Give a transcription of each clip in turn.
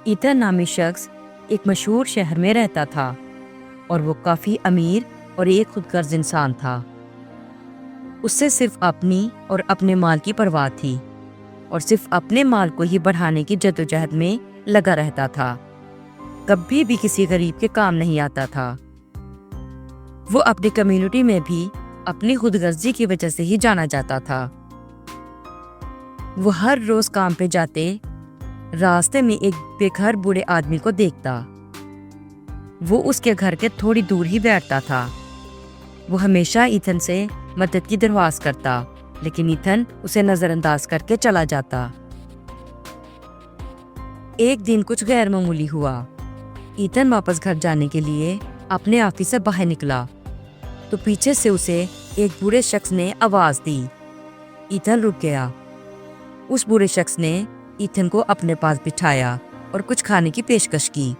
Athens نامی شخص ایک مشہور شہر میں رہتا تھا اور وہ کافی امیر اور ایک خود غرض انسان تھا۔ اس سے صرف اپنی اور اپنے مال کی پرواہ تھی اور صرف اپنے مال کو ہی بڑھانے کی جدوجہد میں لگا رہتا تھا۔ کبھی بھی کسی غریب کے کام نہیں آتا تھا۔ وہ اپنی کمیونٹی میں بھی اپنی خود غرضی کی وجہ سے ہی جانا جاتا تھا۔ وہ ہر روز کام پہ جاتے، راستے میں ایک بے گھر بوڑھے آدمی کو دیکھتا۔ وہ اس کے گھر کے تھوڑی دور ہی بیٹھتا تھا۔ وہ ہمیشہ ایتھن سے مدد کی درخواست کرتا، لیکن ایتھن اسے نظر انداز کر کے چلا جاتا۔ ایک دن کچھ غیر معمولی ہوا۔ ایتھن واپس گھر جانے کے لیے اپنے آفس سے باہر نکلا تو پیچھے سے اسے ایک بوڑھے شخص نے آواز دی۔ ایتھن رک گیا۔ اس بوڑھے شخص نے ایتھن کو اپنے پاس بٹھایا اور کچھ کھانے کی پیشکش کی۔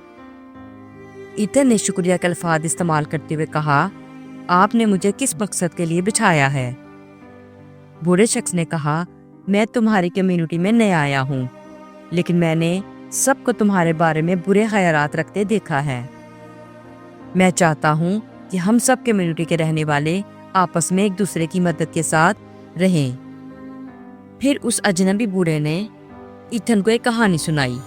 ایتھن نے شکریہ کے الفاظ استعمال کرتے ہوئے کہا، آپ نے مجھے کس مقصد کے لیے بٹھایا ہے؟ بوڑھے شخص نے کہا، میں تمہاری کمیونٹی میں نیا آیا ہوں، لیکن میں نے سب کو تمہارے بارے میں برے خیالات رکھتے دیکھا ہے۔ میں چاہتا ہوں کہ ہم سب کمیونٹی کے رہنے والے آپس میں ایک دوسرے کی مدد کے ساتھ رہیں۔ پھر اس اجنبی بوڑھے نے ایتھن کو ایک کہانی سنائی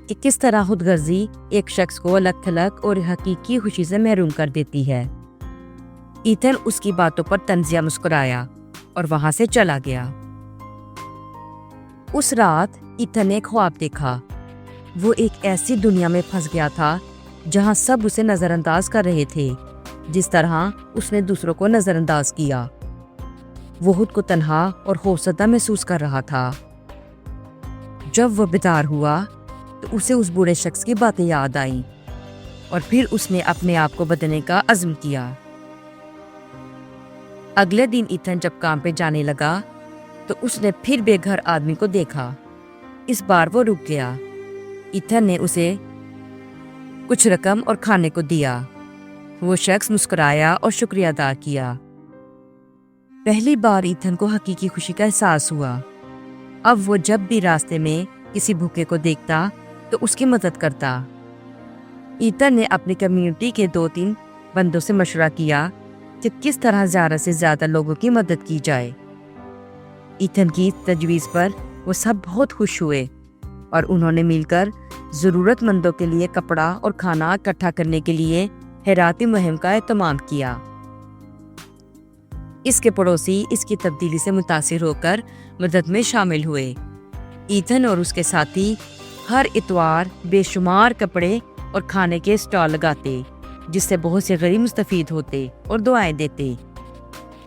کہ کس طرح خود غرضی ایک شخص کو الگ تھلگ اور حقیقی خوشی سے محروم کر دیتی ہے۔ ایتھن اس کی باتوں پر طنزیہ مسکرایا اور وہاں سے چلا گیا۔ اس رات ایتھن نے ایک خواب دیکھا۔ وہ ایک ایسی دنیا میں پھنس گیا تھا جہاں سب اسے نظر انداز کر رہے تھے، جس طرح اس نے دوسروں کو نظر انداز کیا۔ وہ خود کو تنہا اور خوفزدہ محسوس کر رہا تھا۔ جب وہ بیدار ہوا تو اسے اس بوڑھے شخص کی باتیں یاد آئیں اور پھر اس نے اپنے آپ کو بدلنے کا عزم کیا۔ اگلے دن ایتھن جب کام پہ جانے لگا تو اس نے پھر بے گھر آدمی کو دیکھا۔ اس بار وہ رک گیا۔ ایتھن نے اسے کچھ رقم اور کھانے کو دیا۔ وہ شخص مسکرایا اور شکریہ ادا کیا۔ پہلی بار ایتھن کو حقیقی خوشی کا احساس ہوا۔ اب وہ جب بھی راستے میں کسی بھوکے کو دیکھتا تو اس کی مدد کرتا۔ ایتھن نے اپنی کمیونٹی کے 2-3 بندوں سے مشورہ کیا کہ کس طرح زیادہ سے زیادہ لوگوں کی مدد کی جائے۔ ایتھن کی تجویز پر وہ سب بہت خوش ہوئے اور انہوں نے مل کر ضرورت مندوں کے لیے کپڑا اور کھانا اکٹھا کرنے کے لیے خیراتی مہم کا اہتمام کیا۔ اس کے پڑوسی اس کی تبدیلی سے متاثر ہو کر مدد میں شامل ہوئے۔ ایتھن اور اس کے ساتھی ہر اتوار بے شمار کپڑے اور کھانے کے اسٹال لگاتے، جس سے بہت سے غریب مستفید ہوتے اور دعائیں دیتے۔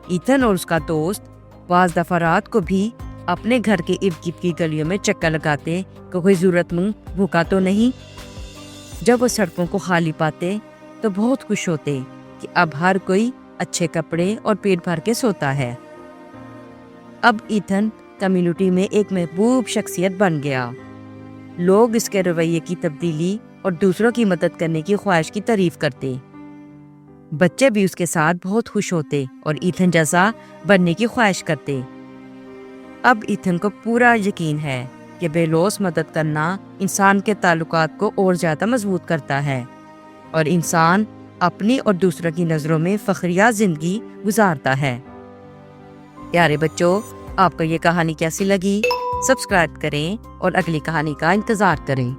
ایتھن اور اس کا دوست بعض دفعہ رات کو بھی اپنے گھر کے ارد گرد کی گلیوں میں چکر لگاتے کہ کوئی ضرورت مند بھوکا تو نہیں۔ جب وہ سڑکوں کو خالی پاتے تو بہت خوش ہوتے کہ اب ہر کوئی اچھے کپڑے اور پیٹ بھر کے سوتا ہے۔ اب ایتھن کمیونٹی میں ایک محبوب شخصیت بن گیا۔ لوگ اس کے رویے کی تبدیلی اور دوسروں کی مدد کرنے کی خواہش کی تعریف کرتے۔ بچے بھی اس کے ساتھ بہت خوش ہوتے اور ایتھن جیسا بننے کی خواہش کرتے۔ اب ایتھن کو پورا یقین ہے کہ بے لوث مدد کرنا انسان کے تعلقات کو اور زیادہ مضبوط کرتا ہے اور انسان اپنی اور دوسروں کی نظروں میں فخریہ زندگی گزارتا ہے۔ پیارے بچوں، آپ کو یہ کہانی کیسی لگی؟ سبسکرائب کریں اور اگلی کہانی کا انتظار کریں۔